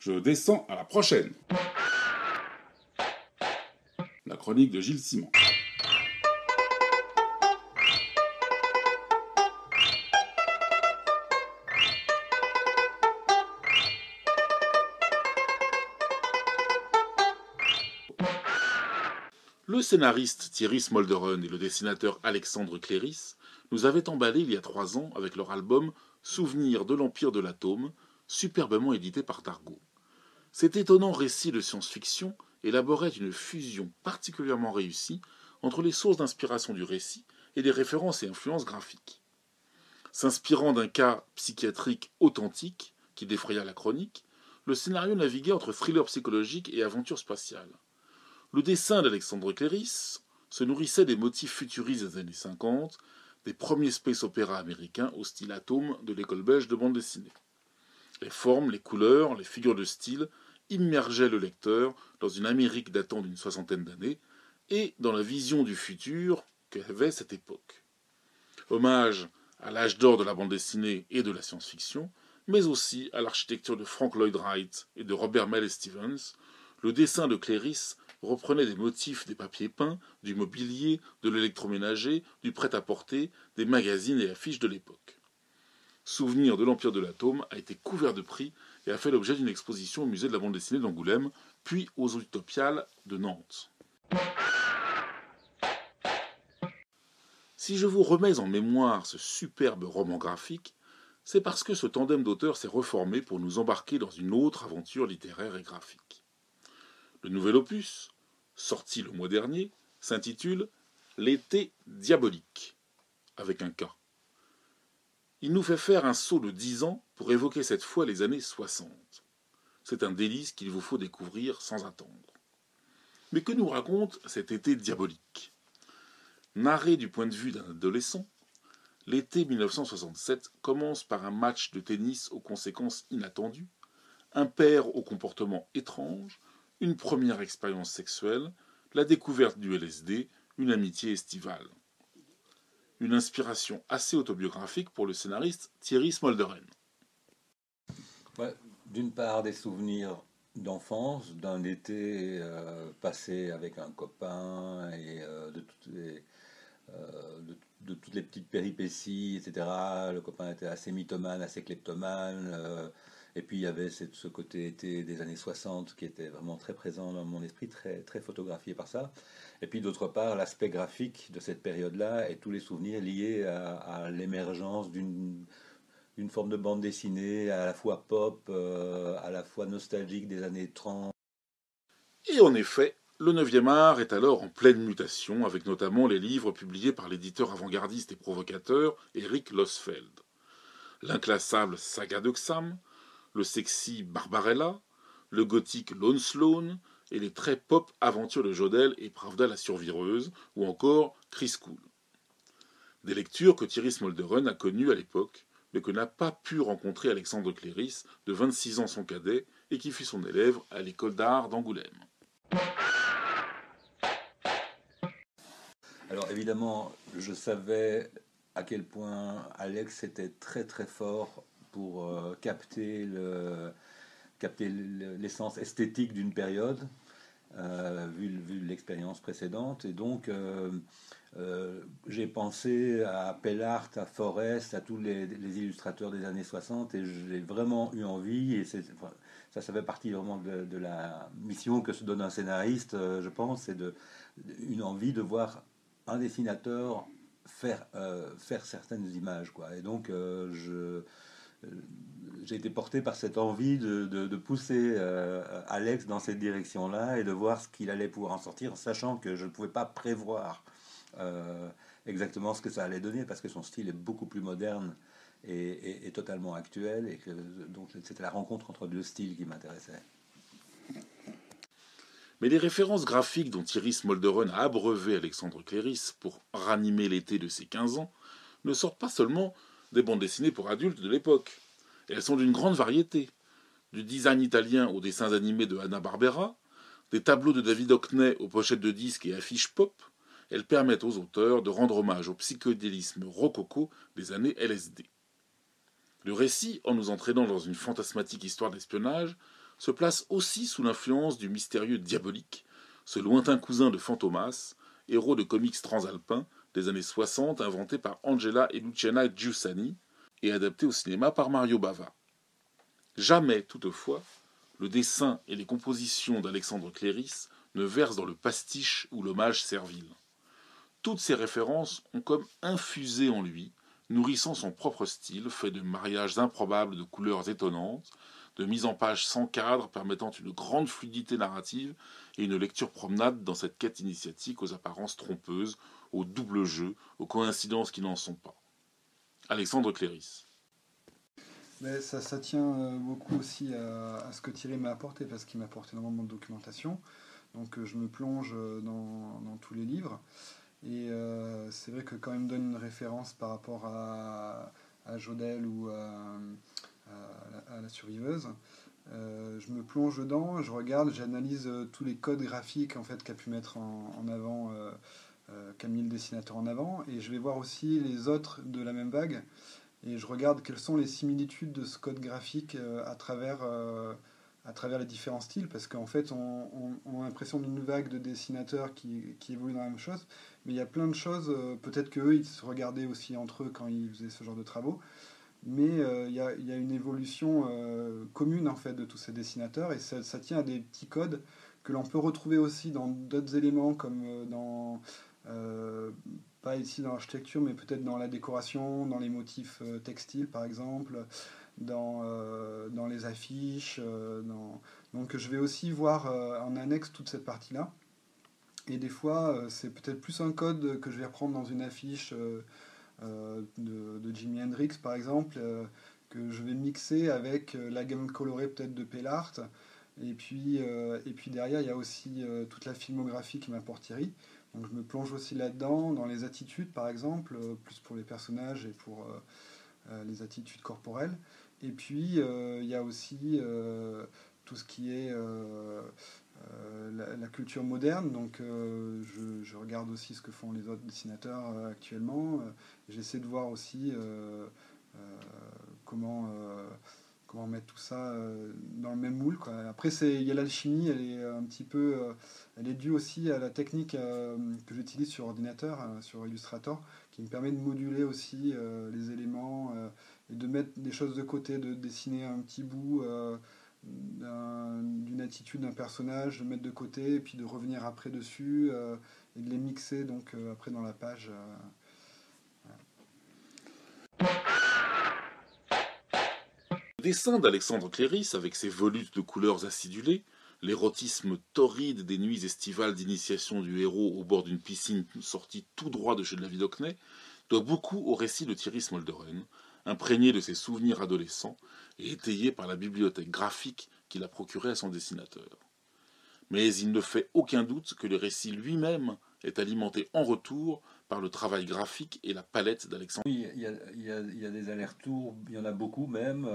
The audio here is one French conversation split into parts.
Je descends à la prochaine. La chronique de Gilles Simon. Le scénariste Thierry Smolderen et le dessinateur Alexandre Cléris nous avaient emballés il y a 3 ans avec leur album Souvenirs de l'Empire de l'Atome, superbement édité par Dargaud. Cet étonnant récit de science-fiction élaborait une fusion particulièrement réussie entre les sources d'inspiration du récit et les références et influences graphiques. S'inspirant d'un cas psychiatrique authentique qui défraya la chronique, le scénario naviguait entre thriller psychologique et aventure spatiale. Le dessin d'Alexandre Cléris se nourrissait des motifs futuristes des années 50, des premiers space opéras américains au style atome de l'école belge de bande dessinée. Les formes, les couleurs, les figures de style immergeaient le lecteur dans une Amérique datant d'une 60aine d'années et dans la vision du futur qu'avait cette époque. Hommage à l'âge d'or de la bande dessinée et de la science-fiction, mais aussi à l'architecture de Frank Lloyd Wright et de Robert Mel Stevens, le dessin de Cléris reprenait des motifs des papiers peints, du mobilier, de l'électroménager, du prêt-à-porter, des magazines et affiches de l'époque. Souvenir de l'Empire de l'Atome a été couvert de prix et a fait l'objet d'une exposition au musée de la bande dessinée d'Angoulême, puis aux Utopiales de Nantes. Si je vous remets en mémoire ce superbe roman graphique, c'est parce que ce tandem d'auteurs s'est reformé pour nous embarquer dans une autre aventure littéraire et graphique. Le nouvel opus, sorti le mois dernier, s'intitule « L'été diabolique », avec un K. Il nous fait faire un saut de 10 ans pour évoquer cette fois les années 60. C'est un délice qu'il vous faut découvrir sans attendre. Mais que nous raconte cet été diabolique ? Narré du point de vue d'un adolescent, l'été 1967 commence par un match de tennis aux conséquences inattendues, un père au comportement étrange, une première expérience sexuelle, la découverte du LSD, une amitié estivale. Une inspiration assez autobiographique pour le scénariste Thierry Smolderen. Ouais, d'une part, des souvenirs d'enfance, d'un été passé avec un copain et de toutes les petites péripéties, etc. Le copain était assez mythomane, assez kleptomane. Et puis il y avait ce côté été des années 60 qui était vraiment très présent dans mon esprit, très, très photographié par ça. Et puis d'autre part, l'aspect graphique de cette période-là et tous les souvenirs liés à l'émergence d'une forme de bande dessinée à la fois pop, à la fois nostalgique des années 30. Et en effet, le 9e art est alors en pleine mutation, avec notamment les livres publiés par l'éditeur avant-gardiste et provocateur Eric Losfeld. L'inclassable Saga de Xam, le sexy Barbarella, le gothique Lone Sloan et les très pop aventures de Jodel et Pravda la survireuse, ou encore Chris Cool. Des lectures que Thierry Smolderen a connues à l'époque, mais que n'a pas pu rencontrer Alexandre Cléris, de 26 ans son cadet, et qui fut son élève à l'école d'art d'Angoulême. Alors évidemment, je savais à quel point Alex était très très fort pour capter l'essence esthétique d'une période, vu l'expérience précédente. Et donc, j'ai pensé à Pellart, à Forrest, à tous les illustrateurs des années 60, et j'ai vraiment eu envie, et ça fait partie vraiment de la mission que se donne un scénariste, je pense, c'est une envie de voir un dessinateur faire certaines images, quoi. Et donc, j'ai été porté par cette envie de pousser Alex dans cette direction-là et de voir ce qu'il allait pouvoir en sortir, sachant que je ne pouvais pas prévoir exactement ce que ça allait donner, parce que son style est beaucoup plus moderne et totalement actuel, et que donc c'était la rencontre entre deux styles qui m'intéressait. Mais les références graphiques dont Thierry Smolderen a abreuvé Alexandre Cléris pour ranimer l'été de ses 15 ans ne sortent pas seulement des bandes dessinées pour adultes de l'époque. Elles sont d'une grande variété, du design italien aux dessins animés de Hanna-Barbera, des tableaux de David Hockney aux pochettes de disques et affiches pop. Elles permettent aux auteurs de rendre hommage au psychédélisme rococo des années LSD. Le récit, en nous entraînant dans une fantasmatique histoire d'espionnage, se place aussi sous l'influence du mystérieux Diabolique, ce lointain cousin de Fantomas, héros de comics transalpins des années 60 inventé par Angela et Luciana Giussani et adapté au cinéma par Mario Bava. Jamais, toutefois, le dessin et les compositions d'Alexandre Cléris ne versent dans le pastiche ou l'hommage servile. Toutes ces références ont comme infusé en lui, nourrissant son propre style, fait de mariages improbables de couleurs étonnantes, de mise en page sans cadre permettant une grande fluidité narrative et une lecture promenade dans cette quête initiatique aux apparences trompeuses, aux doubles jeux, aux coïncidences qui n'en sont pas. Alexandre Cléris. Mais ça tient beaucoup aussi à ce que Thierry m'a apporté, parce qu'il m'a apporté énormément de documentation. Donc je me plonge dans tous les livres. Et c'est vrai que quand il me donne une référence par rapport à Jodelle ou à la surviveuse, je me plonge dedans, je regarde, j'analyse tous les codes graphiques en fait, qu'a pu mettre en avant Camille le dessinateur en avant, et je vais voir aussi les autres de la même vague, et je regarde quelles sont les similitudes de ce code graphique à travers les différents styles, parce qu'en fait, on a l'impression d'une vague de dessinateurs qui évoluent dans la même chose, mais il y a plein de choses, peut-être qu'eux, ils se regardaient aussi entre eux quand ils faisaient ce genre de travaux, mais il y a une évolution commune, en fait, de tous ces dessinateurs, et ça tient à des petits codes que l'on peut retrouver aussi dans d'autres éléments, comme euh, pas ici dans l'architecture, mais peut-être dans la décoration, dans les motifs textiles, par exemple, dans les affiches. Donc je vais aussi voir en annexe toute cette partie-là. Et des fois, c'est peut-être plus un code que je vais reprendre dans une affiche de Jimi Hendrix, par exemple, que je vais mixer avec la gamme colorée peut-être de Pellart. Et puis derrière, il y a aussi toute la filmographie qui m'apporte Thierry. Donc je me plonge aussi là-dedans, dans les attitudes, par exemple, plus pour les personnages et pour les attitudes corporelles. Et puis, il y a aussi tout ce qui est la culture moderne. Donc, je regarde aussi ce que font les autres dessinateurs actuellement. J'essaie de voir aussi comment, comment mettre tout ça dans le même moule, quoi. Après, il y a l'alchimie, elle est un petit peu, elle est due aussi à la technique que j'utilise sur ordinateur, sur Illustrator, qui me permet de moduler aussi les éléments et de mettre des choses de côté, de dessiner un petit bout d'une attitude d'un personnage, de mettre de côté, et puis de revenir après dessus et de les mixer donc après dans la page. Le dessin d'Alexandre Cléris, avec ses volutes de couleurs acidulées, l'érotisme torride des nuits estivales d'initiation du héros au bord d'une piscine sortie tout droit de chez David Hockney, doit beaucoup au récit de Thierry Smolderon, imprégné de ses souvenirs adolescents et étayé par la bibliothèque graphique qu'il a procurée à son dessinateur. Mais il ne fait aucun doute que le récit lui-même est alimenté en retour par le travail graphique et la palette d'Alexandre. Oui, il y a des allers-retours, il y en a beaucoup même,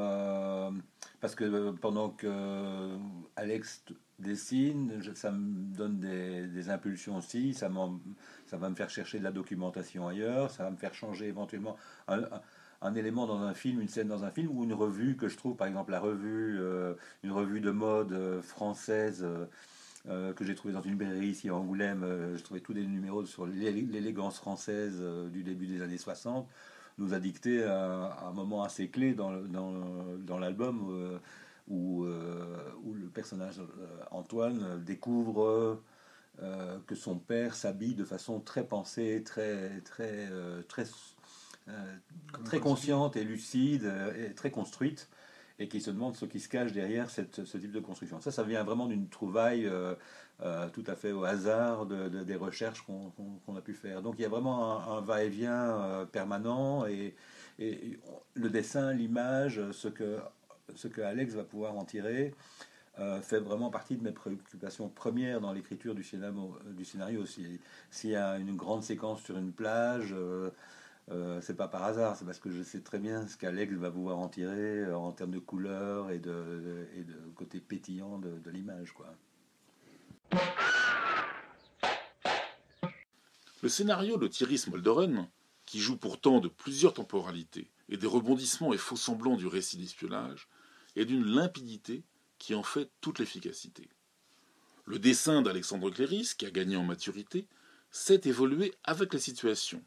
parce que pendant que Alex dessine, ça me donne des impulsions aussi, ça va me faire chercher de la documentation ailleurs, ça va me faire changer éventuellement un élément dans un film, une scène dans un film, ou une revue que je trouve, par exemple une revue de mode française. Que j'ai trouvé dans une librairie ici à Angoulême. J'ai trouvé tous les numéros sur l'élégance française du début des années 60. Nous a dicté un moment assez clé dans l'album où le personnage Antoine découvre que son père s'habille de façon très pensée, très consciente et lucide et très construite, et qui se demande ce qui se cache derrière ce type de construction. Ça vient vraiment d'une trouvaille tout à fait au hasard des recherches qu'on a pu faire. Donc il y a vraiment un va-et-vient permanent, et le dessin, l'image, ce que Alex va pouvoir en tirer, fait vraiment partie de mes préoccupations premières dans l'écriture du scénario. S'il y a une grande séquence sur une plage, c'est pas par hasard, c'est parce que je sais très bien ce qu'Alex va pouvoir en tirer en termes de couleurs et de côté pétillant de l'image, quoi. Le scénario de Thierry Smolderon, qui joue pourtant de plusieurs temporalités et des rebondissements et faux-semblants du récit d'espionnage, est d'une limpidité qui en fait toute l'efficacité. Le dessin d'Alexandre Cléris, qui a gagné en maturité, sait évoluer avec la situation,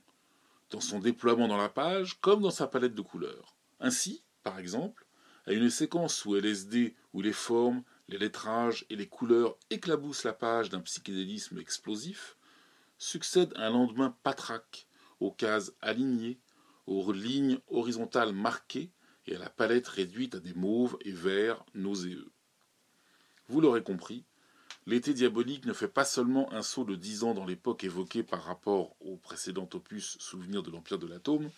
dans son déploiement dans la page comme dans sa palette de couleurs. Ainsi, par exemple, à une séquence où LSD, où les formes, les lettrages et les couleurs éclaboussent la page d'un psychédélisme explosif, succède un lendemain patraque, aux cases alignées, aux lignes horizontales marquées et à la palette réduite à des mauves et verts nauséeux. Vous l'aurez compris, l'été diabolique ne fait pas seulement un saut de 10 ans dans l'époque évoquée par rapport au précédent opus Souvenir de l'Empire de l'Atome,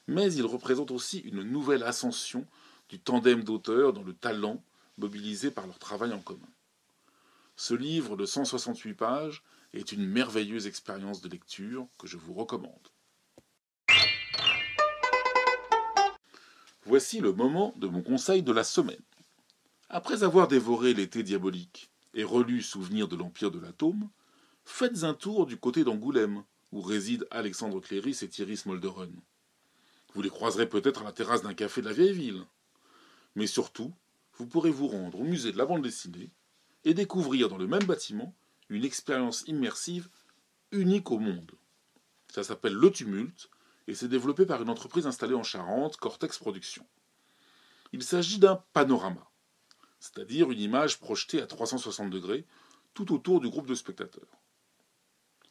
mais il représente aussi une nouvelle ascension du tandem d'auteurs dans le talent mobilisé par leur travail en commun. Ce livre de 168 pages est une merveilleuse expérience de lecture que je vous recommande. Voici le moment de mon conseil de la semaine. Après avoir dévoré l'été diabolique et relu Souvenir de l'Empire de l'Atome, faites un tour du côté d'Angoulême, où résident Alexandre Cléris et Thierry Smolderun. Vous les croiserez peut-être à la terrasse d'un café de la vieille ville. Mais surtout, vous pourrez vous rendre au musée de la bande dessinée et découvrir dans le même bâtiment une expérience immersive unique au monde. Ça s'appelle Le Tumulte et c'est développé par une entreprise installée en Charente, Cortex Productions. Il s'agit d'un panorama, c'est-à-dire une image projetée à 360 degrés tout autour du groupe de spectateurs.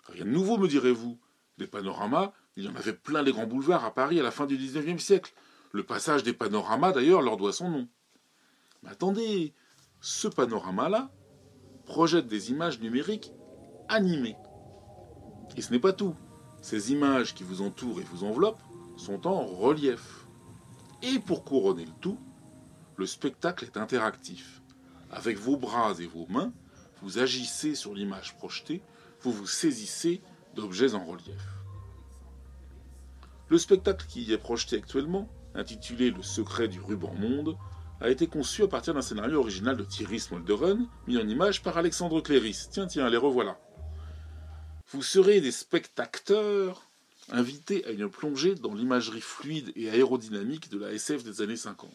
Rien de nouveau, me direz-vous. Des panoramas, il y en avait plein les grands boulevards à Paris à la fin du XIXe siècle. Le passage des panoramas, d'ailleurs, leur doit son nom. Mais attendez, ce panorama-là projette des images numériques animées. Et ce n'est pas tout. Ces images qui vous entourent et vous enveloppent sont en relief. Et pour couronner le tout, le spectacle est interactif. Avec vos bras et vos mains, vous agissez sur l'image projetée, vous vous saisissez d'objets en relief. Le spectacle qui y est projeté actuellement, intitulé Le secret du ruban monde, a été conçu à partir d'un scénario original de Thierry Smolderun, mis en image par Alexandre Cléris. Tiens, les revoilà. Vous serez des spectateurs invités à une plongée dans l'imagerie fluide et aérodynamique de la SF des années 50.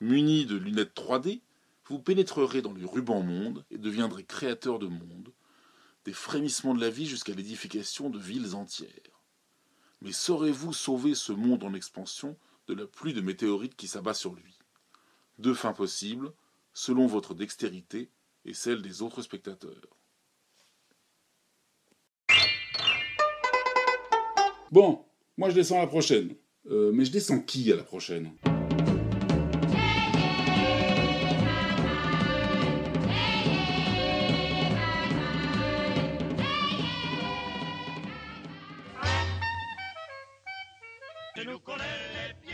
Munis de lunettes 3D, vous pénétrerez dans le ruban monde et deviendrez créateurs de mondes, des frémissements de la vie jusqu'à l'édification de villes entières. Mais saurez-vous sauver ce monde en expansion de la pluie de météorites qui s'abat sur lui? Deux fins possibles, selon votre dextérité et celle des autres spectateurs. Bon, moi je descends à la prochaine. Mais je descends qui à la prochaine? Tu nous connais les pieds.